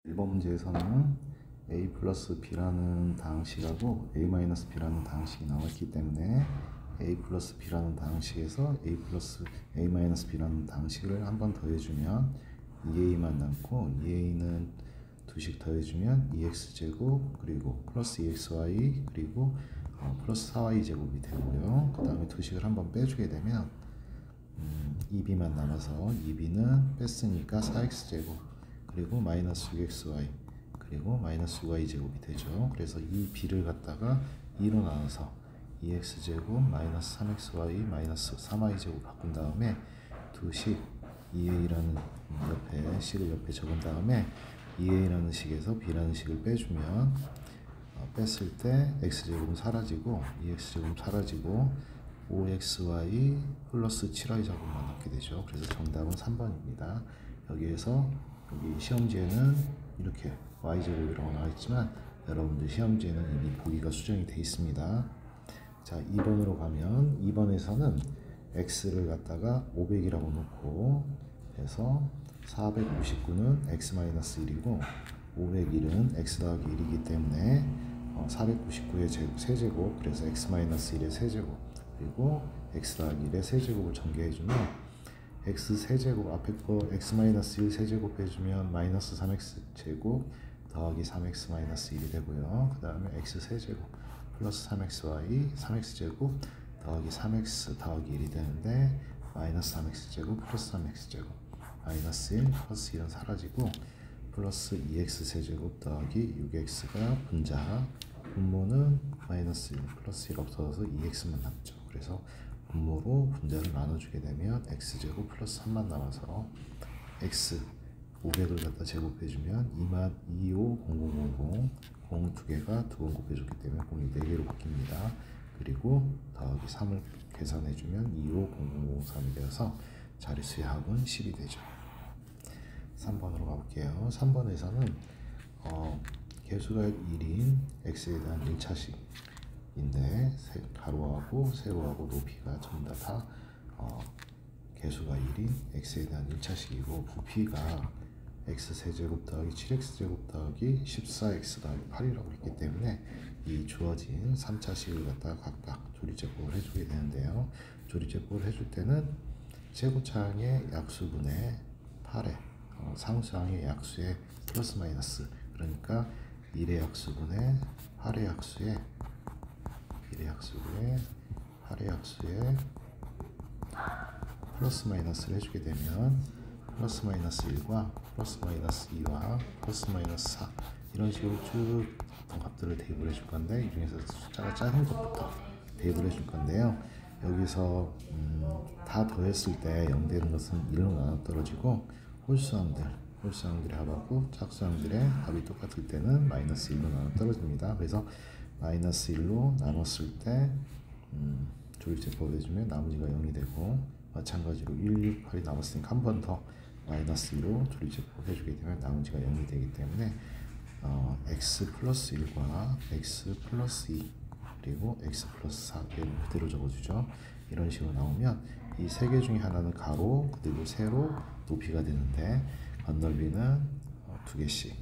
1번 문제에서는 a 플러스 b라는 다항식하고 a 마이너스 b라는 다항식이 나왔기 때문에 a 플러스 b라는 다항식에서 a 플러스 a 마이너스 b라는 다항식을 한 번 더해주면 2a만 남고 2a는 두식 더해주면 2x제곱 그리고 플러스 2xy 그리고 플러스 4y 제곱이 되고요. 그 다음에 두식을 한 번 빼주게 되면 2b만 남아서 2b는 뺐으니까 4x제곱 그리고 마이너스 6xy 그리고 마이너스 6y 제곱이 되죠. 그래서 이 b를 갖다가 2로 나눠서 2x제곱 마이너스 3xy 마이너스 3y 제곱 바꾼 다음에 두식 2a라는 옆에 식을 옆에 적은 다음에 2a라는 식에서 b라는 식을 빼주면 뺐을 때 x제곱은 사라지고 2x제곱은 사라지고 5xy 플러스 7y 제곱만 남게 되죠. 그래서 정답은 3번입니다. 여기에서 여기 시험지에는 이렇게 y제곱이라고 나와 있지만 여러분들 시험지에는 이미 보기가 수정이 되어 있습니다. 자, 2번으로 가면 2번에서는 x를 갖다가 500이라고 놓고 해서 459는 x-1이고 501은 x 더하기 1이기 때문에 499의 세제곱 그래서 x-1의 세제곱 그리고 x 더하기 1의 세제곱을 전개해주면 x 세제곱 앞에 거 x-1 세제곱 해주면 마이너스 3x제곱 더하기 3x-1이 되고요. 그 다음에 x 세제곱 플러스 3xy 3x제곱 더하기 3x 더하기 1이 되는데 마이너스 3x제곱 플러스 3x제곱 마이너스 1 플러스 1은 사라지고 플러스 2x 세제곱 더하기 6x가 분자 분모는 마이너스 1 플러스 1 없어져서 2x만 남죠. 그래서 분모로 분자를 나눠주게 되면 x제곱 플러스 3만 남아서 x 500을 갖다 제곱해주면 250000 0 2개가 두 번 곱해줬기 때문에 0이 4개로 바뀝니다. 그리고 더하기 3을 계산해주면 250003이 되어서 자릿수의 합은 10이 되죠. 3번으로 가볼게요. 3번에서는 개수가 1인 x에 대한 1차식인데 가로하고 세로하고 높이가 전부 다 개수가 1인 x에 대한 1차식이고 부피가 x세제곱 더하기 7x제곱 더하기 14x 더하기 8이라고 했기 때문에 이 주어진 3차식을 갖다가 각각 조리제곱을 해주게 되는데요. 조리제곱을 해줄 때는 최고차항의 약수분의 8에 상수항의 약수의 플러스 마이너스 그러니까 1의 약수분의 8의 약수에 1의 약수분의 8의 약수에 플러스 마이너스를 해주게 되면 플러스 마이너스 1과 플러스 마이너스 2와 플러스 마이너스 4 이런 식으로 쭉 어떤 값들을 대입을 해줄 건데 이 중에서 숫자가 작은 것부터 대입을 해줄 건데요. 여기서 다 더했을 때 0 되는 것은 1로 나눠 떨어지고 홀수항들의 합하고 짝수항들의 합이 똑같을 때는 마이너스 1로 나눠 떨어집니다. 그래서 마이너스 1로 나눴을 때 조립제법 해주면 나머지가 0이 되고 마찬가지로 1, 6, 8이 남았으니까 한 번 더 마이너스 2로 조립제법 해주게 되면 나머지가 0이 되기 때문에 x 플러스 1과 x 플러스 2 그리고 x 플러스 4 얘를 그대로 적어주죠. 이런 식으로 나오면 이 세 개 중에 하나는 가로 그리고 세로 높이가 되는데 건널비는 두 개씩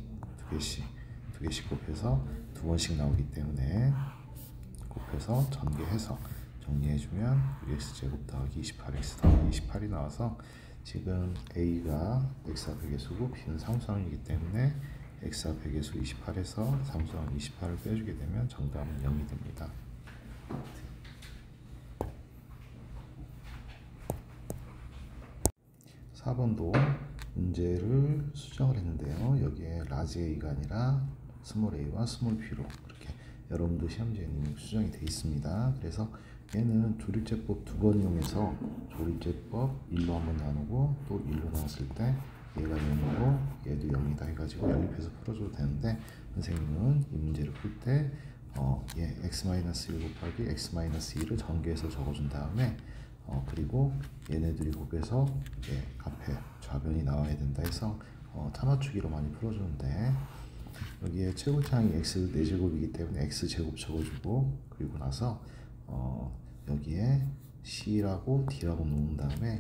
곱해서 두 번씩 나오기 때문에 곱해서 전개해서 정리해주면 6x제곱 더하기 28x 더하기 28이 나와서 지금 a가 x와 배계수고 b는 상수항이기 때문에 x와 배계수 28에서 상수항 28을 빼주게 되면 정답은 0이 됩니다. 4번도 문제를 수정을 했는데요. 여기에 라지 a가 아니라 스몰 a와 스몰 b로 그렇게 여러분도 시험지에는 수정이 되어 있습니다. 그래서 얘는 조립제법 두 번 이용해서 조립제법 1로 한번 나누고 또 1로 나눴을 때 얘가 0이고 얘도 0이다 해가지고 연립해서 풀어줘도 되는데 선생님은 이 문제를 풀 때 얘 x-1 곱하기 x-2를 전개해서 적어준 다음에 그리고 얘네들이 곱해서 앞에 좌변이 나와야 된다 해서 타맞추기로 많이 풀어주는데 여기에 최고차항이 x 4제곱이기 때문에 x제곱 적어주고 그리고 나서 여기에 c라고 d라고 놓은 다음에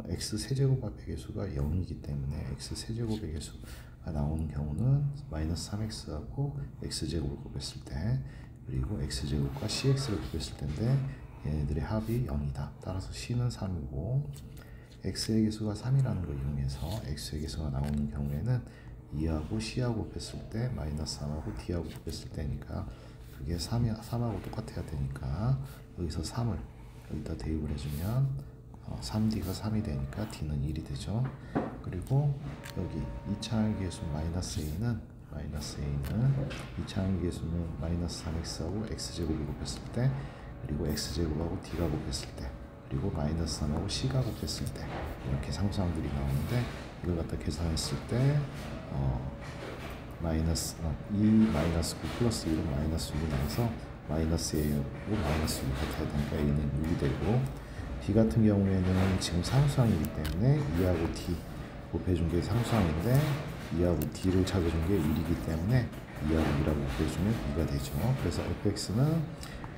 x 세제곱 합의 개수가 0이기 때문에 x 세제곱의 개수가 나오는 경우는 마이너스 3x하고 x제곱을 곱했을 때, 그리고 x제곱과 cx를 곱했을 때인데 얘네들의 합이 0이다. 따라서 c는 3이고 x의 개수가 3이라는 걸 이용해서 x의 개수가 나오는 경우에는 2하고 c하고 곱했을 때 마이너스 3하고 d하고 곱했을 때니까 그게 3하고 똑같아야 되니까 여기서 3을 여기다 대입을 해주면 3d가 3이 되니까 d는 1이 되죠. 그리고 여기 2차항의 개수 마이너스 a는 2차항의 개수는 마이너스 3x하고 x제곱을 곱했을 때, 그리고 x제곱하고 d가 곱했을 때, 그리고 마이너스 3하고 c가 곱했을 때 이렇게 상수항들이 나오는데 이걸 갖다 계산했을 때 마이너스 2 마이너스 9 플러스 1은 마이너스 6이 나와서 마이너스 a하고 마이너스 6이 같아야 되니까 a는 6이 되고, d 같은 경우에는 지금 상수항이기 때문에 2하고 d 곱해준 게 상수항인데 2하고 d를 찾아준 게 1이기 때문에 2하고 2라고 곱해주면 2가 되죠. 그래서 fx는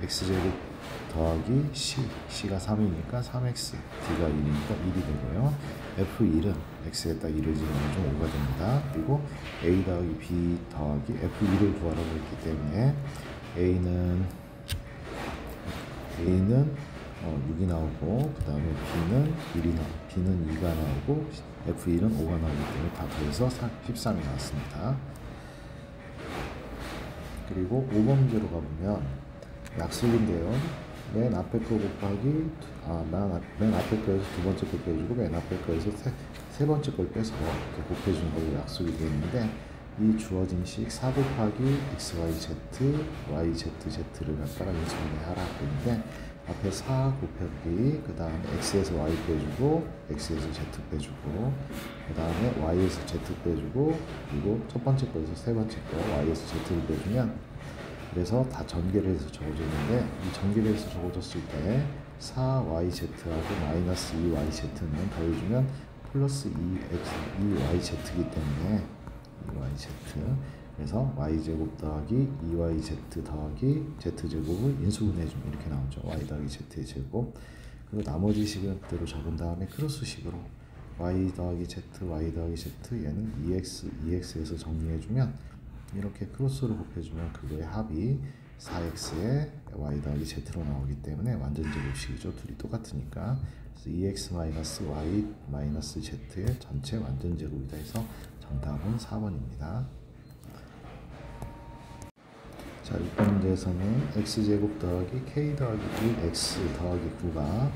x제곱 더하기 c가 3이니까 3x, d가 1이니까 1이 되고요. f1은 x에다 1을 집으면 좀 5가 됩니다. 그리고 a 더하기 b 더하기 f1을 구하라고 했기 때문에 a는 6이 나오고, 그 다음에 b는 2가 나오고 f1은 5가 나오기 때문에 다 더해서 13이 나왔습니다. 그리고 5번 문제로 가보면 약속인데요. 맨 앞에 거 곱하기 맨 앞에 거에서 두 번째 걸 빼주고 맨 앞에 거에서 세 번째 걸 빼서 이렇게 곱해주는 걸로 약속이 되어 있는데, 이 주어진 식 4 곱하기 xyz yz를 갖다가 인수분해하라 그랬는데 앞에 4 곱하기 그 다음에 x에서 y 빼주고 x에서 z 빼주고 그 다음에 y에서 z 빼주고 그리고 첫 번째 거에서 세 번째 거 y에서 z를 빼주면, 그래서 다 전개를 해서 적어줬는데 이 전개를 해서 적어줬을 때 4yz하고 마이너스 2yz는 더해주면 플러스 2yz이기 때문에 2yz, 그래서 y제곱 더하기 2yz 더하기 z제곱을 인수분해해주면 이렇게 나오죠. y 더하기 z의 제곱. 그리고 나머지 식은 그대로 적은 다음에 크로스식으로 y 더하기 z, y 더하기 z, 얘는 2x에서 정리해주면 이렇게 크로스로 곱해주면 그거의 합이 4x에 y 더하기 z로 나오기 때문에 완전 제곱식이죠. 둘이 똑같으니까. 그래서 2x-y z의 전체 완전 제곱이다 해서 정답은 4번입니다. 자, 6번 문제에서는 x제곱 더하기 k 더하기 1x 더하기 9가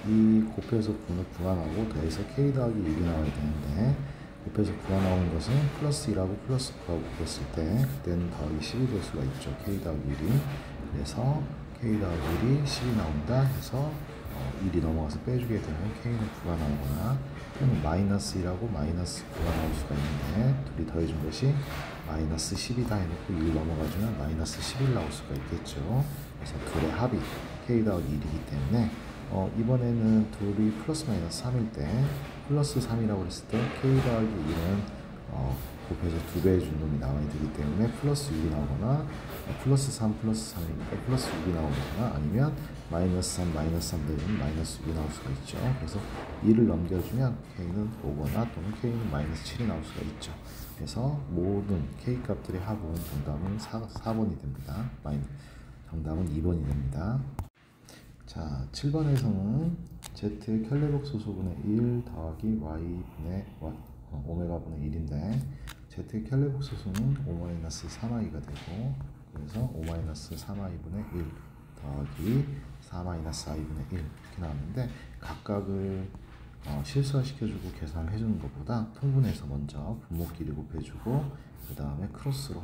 이 곱해서 9는 9가 나오고 더해서 k 더하기 1이 나와야 되는데, 곱해서 9가 나오는 것은 플러스 1하고 플러스 9하고 곱했을 때 그때는 더하기 10이 될 수가 있죠. k 더하기 1이. 그래서 k 더하기 1이 10이 나온다 해서 1이 넘어가서 빼주게 되면 k는 9가 나오거나 또는 마이너스 1하고 마이너스 9가 나올 수가 있는데, 둘이 더해준 것이 마이너스 10이다 해놓고 1 넘어가주면 마이너스 11 나올 수가 있겠죠. 그래서 둘의 합이 k 더하기 1이기 때문에 이번에는 둘이 플러스 마이너스 3일 때 플러스 3이라고 했을 때 k 더하기 1은 곱해서 2배의 준놈이 나와야 되기 때문에 플러스 6이 나오거나 플러스 3 플러스 3이니까 플러스 6이 나오거나 아니면 마이너스 3 마이너스 3 되면 마이너스 6이 나올 수가 있죠. 그래서 2를 넘겨주면 k는 5거나 또는 k는 마이너스 7이 나올 수가 있죠. 그래서 모든 k 값들의 합은 정답은 4번이 됩니다. 정답은 2번이 됩니다. 자, 7번에서는 z의 켈레복 소수분의 1 더하기 y분의 오메가분의 1인데 z의 켈레복 소수는 5-3i가 되고, 그래서 5-3i분의 1 더하기 4-i분의 1 이렇게 나왔는데, 각각을 실수화시켜주고 계산해주는 것보다 통분해서 먼저 분모끼리 곱해주고 그 다음에 크로스로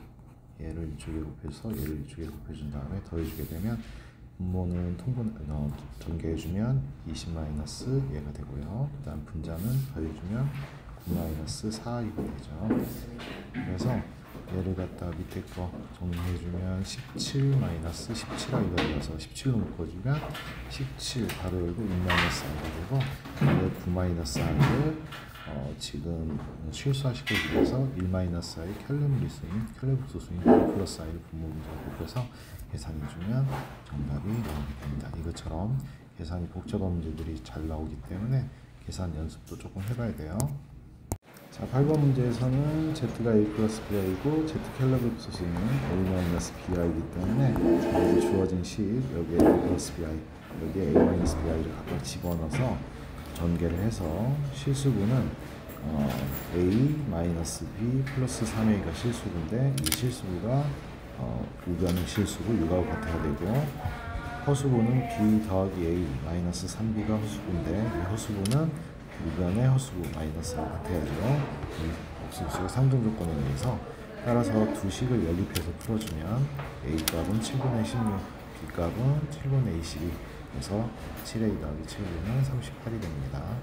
얘를 이쪽에 곱해서 얘를 이쪽에 곱해준 다음에 더해주게 되면 분모는 전개해주면 20 마이너스 얘가 되고요. 그 다음 분자는 더해주면 9 마이너스 4i가 되죠. 그래서 얘를 갖다 밑에 거 정리해주면 17 마이너스 17i가 되어서 17로 묶어주면 17 바로 열고 6 마이너스 i가 되고, 9 마이너스 i를 지금 실수화시키기 위해서 1 마이너스 i 켈레복 소수인 플러스 i를 분모분자로 곱해서 계산해주면 정답이 나오게 됩니다. 이것처럼 계산이 복잡한 문제들이 잘 나오기 때문에 계산 연습도 조금 해봐야 돼요. 자, 8번 문제에서는 z가 a 플러스 bi고 z 켈러그 소수는 a 마이너스 bi이기 때문에 여기 주어진 식 여기에 a 플러스 bi 여기에 a 마이너스 bi를 각각 집어넣어서 전개를 해서 실수분은 a 마이너스 b 플러스 3a가 실수분인데 이 실수가 우변은 실수고 유가고 같아야 되고 허수분은 b 더하기 a 마이너스 3b가 허수분인데 이 허수분은 우변의 허수분 마이너스가 같아야죠. 이 억수수의 상등 조건에 의해서 따라서 두 식을 연립해서 풀어주면 a 값은 7분의 16, b 값은 7분의 22 그래서 7a 더하기 7분은 38이 됩니다.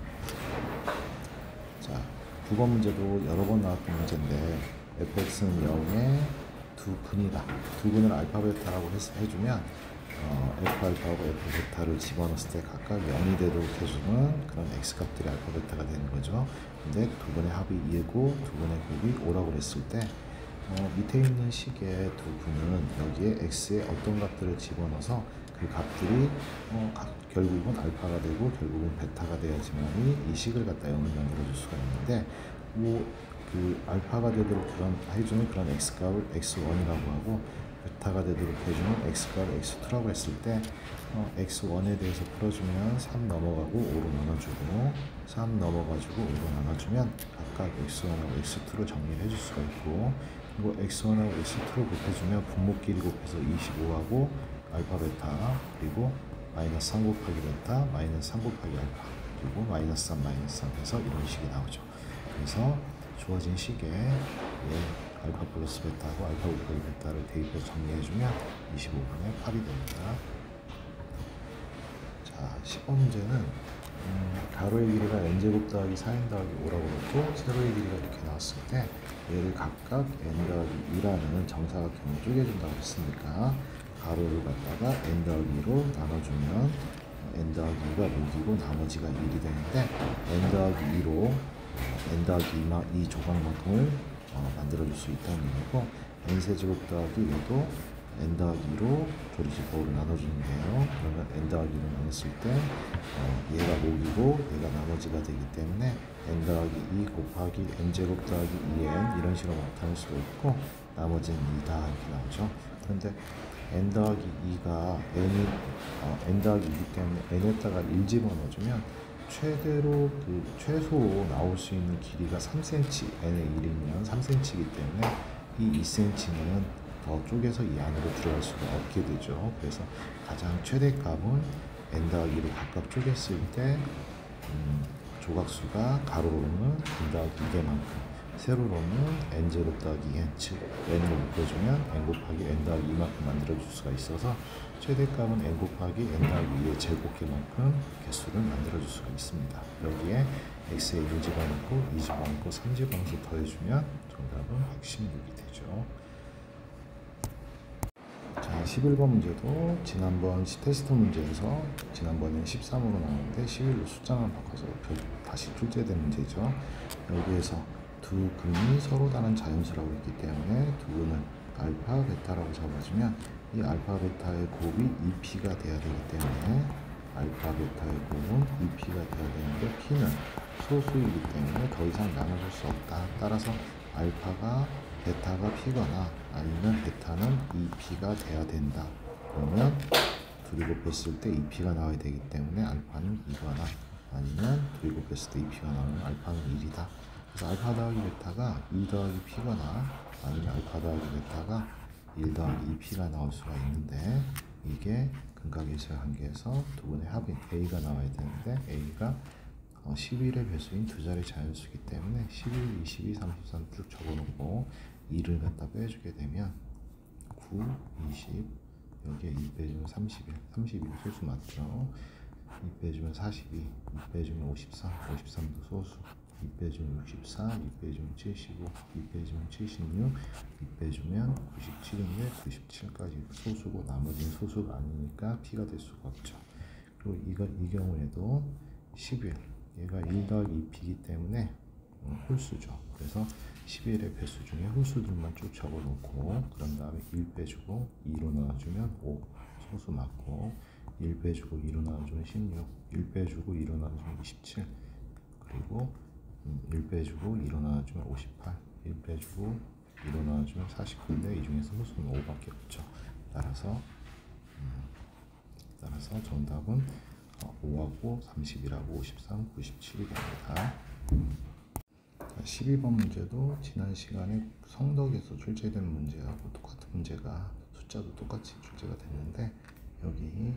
자, 9번 문제도 여러 번 나왔던 문제인데 fx는 0에 두 근이다. 두 근을 알파 베타라고 해주면 f 알파하고 f 베타를 집어넣었을 때 각각 0이 되도록 해주는 그런 x 값들이 알파 베타가 되는 거죠. 근데 두 분의 합이 2고 두 분의 곱이 5라고 그랬을 때 밑에 있는 식의 두 분은 여기에 x의 어떤 값들을 집어넣어서 그 값들이 결국은 알파가 되고 결국은 베타가 돼야지만 이 식을 갖다 0을 만들어줄 수가 있는데 그 알파가 되도록 해주는 그런 x값을 x1이라고 하고 베타가 되도록 해주는 x값을 x2라고 했을 때 x1에 대해서 풀어주면 3 넘어가고 5로 나눠주고 3 넘어가지고 5로 나눠주면 각각 x1하고 x2로 정리를 해줄 수가 있고 그리고 x1하고 x2로 곱해주면 분모끼리 곱해서 25하고 알파 베타 그리고 마이너스 3 곱하기 베타 마이너스 3 곱하기 알파 그리고 마이너스 3 마이너스 3 해서 이런 식이 나오죠. 그래서 주어진 식에 알파 플러스 베타하고 알파 곱하기 베타를 대입해서 정리해주면 25분의 8이 됩니다. 자, 10번 문제는 가로의 길이가 n제곱 더하기 4n 더하기 5라고 그랬고 세로의 길이가 이렇게 나왔을 때 얘를 각각 n 더하기 2라는 정사각형으로 쪼개준다고 했으니까 가로를 갖다가 n 더하기 2로 나눠주면 n 더하기 2가 6이고 나머지가 1이 되는데 n 더하기 2로 n 더하기 2 조각만큼을 만들어줄 수 있다는 얘기고 n세제곱 더하기 얘도 n 더하기 2로 조리집법을 나눠주는데요. 그러면 n 더하기 2로 나눴을 때 얘가 목이고 얘가 나머지가 되기 때문에 n 더하기 2 곱하기 n제곱 더하기 2n 이런 식으로 나타낼 수가 있고 나머지는 2다 이렇게 나오죠. 그런데 n 더하기 2가 n 더하기 2이기 때문에 n에다가 1 집어넣어주면 최대로 최소로 나올 수 있는 길이가 3cm, n의 1이면 3cm이기 때문에 이 2cm는 더 쪼개서 이 안으로 들어갈 수가 없게 되죠. 그래서 가장 최대값은 n 더하기로 각각 쪼갰을 때 조각수가 가로로는 n 더하기 2개만큼 세로로는 n제곱 더하기 n, 즉 n을 묶어주면 n 곱하기 n 더하기 2만큼 만들어줄 수가 있어서 최대값은 n 곱하기 n 더하기 2의 제곱개만큼 개수를 만들어줄 수가 있습니다. 여기에 x에 1 집어넣고 2 집어넣고 3 집어넣어서 더해주면 정답은 116이 되죠. 자, 11번 문제도 지난번 테스트 문제에서 지난번에 13으로 나왔는데 11로 숫자만 바꿔서 다시 출제된 문제죠. 여기에서 두 근이 서로 다른 자연수라고 했기 때문에 두 근을 알파, 베타라고 잡아주면 이 알파, 베타의 곱이 2p가 돼야 되기 때문에 알파, 베타의 곱은 2p가 돼야 되는데 p는 소수이기 때문에 더 이상 나눠줄 수 없다. 따라서 알파가 베타가 p거나 아니면 베타는 2p가 돼야 된다. 그러면 둘이 곱했을 때 2p가 나와야 되기 때문에 알파는 2거나 아니면 둘이 곱했을 때 2p가 나오면 알파는 1이다. 그래서 알파 더하기 베타가 2 더하기 p거나 아니면 알파 더하기 베타가 1 더하기 2p가 나올 수가 있는데 이게 근각계수의 한계에서 두 분의 합인 a가 나와야 되는데 a가 11의 배수인 두 자리 자연수이기 때문에 11, 22, 33 쭉 적어놓고 2를 갖다 빼주게 되면 9, 20 여기에 2 빼주면 31, 31 소수 맞죠? 2 빼주면 42, 2 빼주면 53, 53도 소수 2 빼주면 64, 2 빼주면 75, 2 빼주면 76, 2 빼주면 97인데 97까지 소수고 나머지는 소수가 아니니까 p가 될 수가 없죠. 그리고 이 경우에도 11 얘가 1 더하기 2p이기 때문에 홀수죠. 그래서 11의 배수 중에 홀수들만 쭉 적어놓고 그런 다음에 1 빼주고 2로 나눠주면 5 소수 맞고 1 빼주고 2로 나눠주면 16 1 빼주고 2로 나눠주면 27 그리고 1 빼주고 2로 나눠주면 58, 1 빼주고 2로 나눠주면 49인데 이 중에서 무슨 5밖에 없죠. 따라서 정답은 5하고 31하고 53, 97이 됩니다. 12번 문제도 지난 시간에 성덕에서 출제된 문제하고 똑같은 문제가 숫자도 똑같이 출제가 됐는데 여기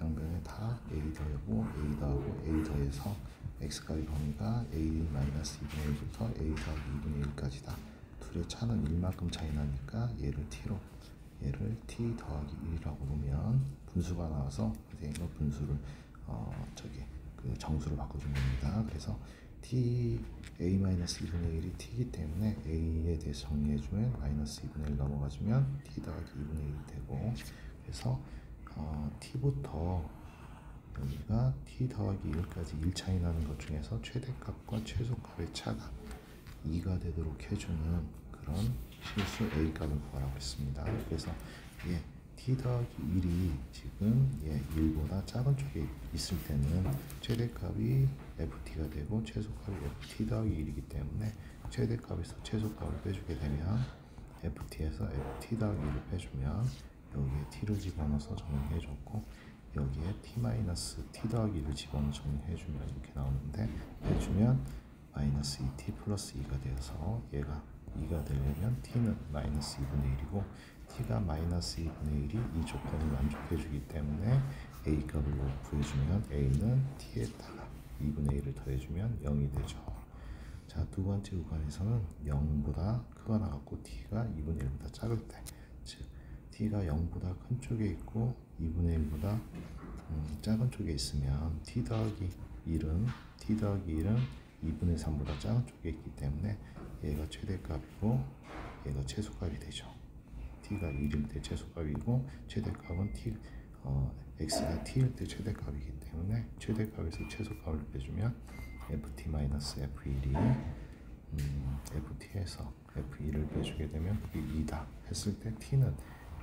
양변에 다 a 더하고 a 더하고 a 더해서 x값의 범위가 a-2분의 1부터 a 더하기 2분의 1까지다. 둘의 차는 1만큼 차이 나니까 얘를 t 더하기 1이라고 보면 분수가 나와서 선생님은 분수를 그 정수로 바꿔준 겁니다. 그래서 t a-2분의 1이 t이기 때문에 a에 대해서 정리해주면 마이너스 2분의 1 넘어가주면 t 더하기 2분의 1이 되고, 그래서 t부터 여기가 t 더하기 1까지 1 차이 나는 것 중에서 최대값과 최소값의 차가 2가 되도록 해주는 그런 실수 a 값을 구하라고 했습니다. 그래서 t 더하기 1이 지금 1보다 작은 쪽에 있을 때는 최대값이 ft가 되고 최소값이 ft 더하기 1이기 때문에 최대값에서 최소값을 빼주게 되면 ft에서 ft 더하기 1을 빼주면 여기에 t를 집어넣어서 정리해줬고, 여기에 t 더하기 1을 집어넣어 정리해주면 이렇게 나오는데, 해주면 마이너스 2t 플러스 2가 되어서 얘가 2가 되려면 t는 마이너스 2분의 1이고 t가 마이너스 2분의 1이 이 조건을 만족해주기 때문에 a 값을 구해주면 a는 t에다가 2분의 1을 더해주면 0이 되죠. 자, 두 번째 구간에서는 0보다 크거나 같고 t가 2분의 1보다 작을 때, 즉 t가 0보다 큰 쪽에 있고 2분의 1보다 작은 쪽에 있으면 t 더하기 1은 2분의 3보다 작은 쪽에 있기 때문에 얘가 최대값이고 얘가 최소값이 되죠. t가 1일 때 최소값이고 최대값은 x가 t일 때 최대값이기 때문에 최대값에서 최소값을 빼주면 ft-f1이 ft에서 f1을 빼주게 되면 그게 2다 했을 때 t는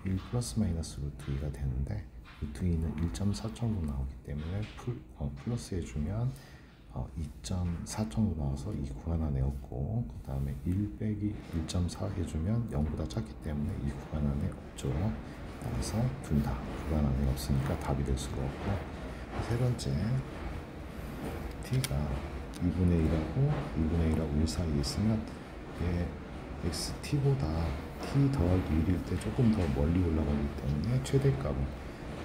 1 플러스 마이너스 루트 2가 되는데, 루트 2는 1.4 정도 나오기 때문에 플러스 해주면 2.4 정도 나와서 이 구간 안에 없고, 그 다음에 1 빼기 1.4 해주면 0보다 작기 때문에 이 구간 안에 없죠. 따라서 둘 다 구간 안에 없으니까 답이 될 수가 없고, 세 번째 t가 2분의 1하고 1 사이에 있으면 xt보다 t 더하기 1일 때 조금 더 멀리 올라가기 때문에 최대값은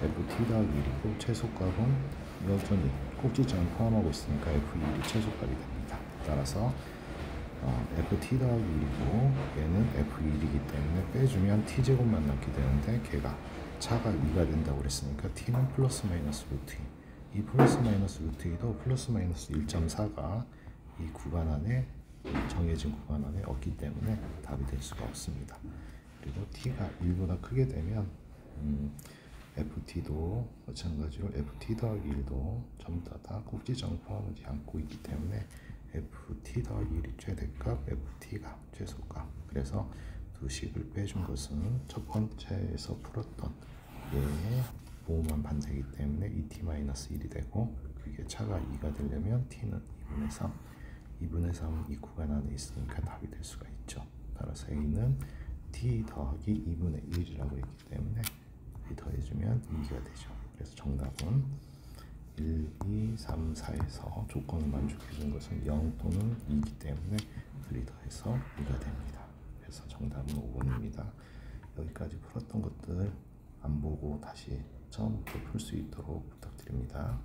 ft 더하기 1이고 최소값은 여전히 꼭지점을 포함하고 있으니까 f1이 최소값이 됩니다. 따라서 ft 더하기 1이고 얘는 f1이기 때문에 빼주면 t제곱만 남게 되는데 걔가 차가 2가 된다고 그랬으니까 t는 플러스 마이너스 루트 2, 이 플러스 마이너스 루트 2도 플러스 마이너스 1.4가 이 구간 안에 정해진 구간 안에 없기 때문에 답이 될 수가 없습니다. 그리고 t가 1보다 크게 되면 ft도 마찬가지로 ft 더하기 1도 전부 다 꼭지점을 포함하지 않고 있기 때문에 ft 더하기 1이 최대값, ft가 최소값. 그래서 두 식을 빼준 것은 첫 번째에서 풀었던 얘의 보호만 반대이기 때문에 2t-1이 되고, 그게 차가 2가 되려면 t는 2분의 3, 2분의 3은 이 구간 안에 있으니까 답이 될 수가 있죠. 따라서 a는 t 더하기 2분의 1이라고 했기 때문에 더해주면 2가 되죠. 그래서 정답은 1, 2, 3, 4에서 조건을 만족해준 것은 0 또는 2이기 때문에 둘이 더해서 2가 됩니다. 그래서 정답은 5번입니다. 여기까지 풀었던 것들 안 보고 다시 처음부터 풀 수 있도록 부탁드립니다.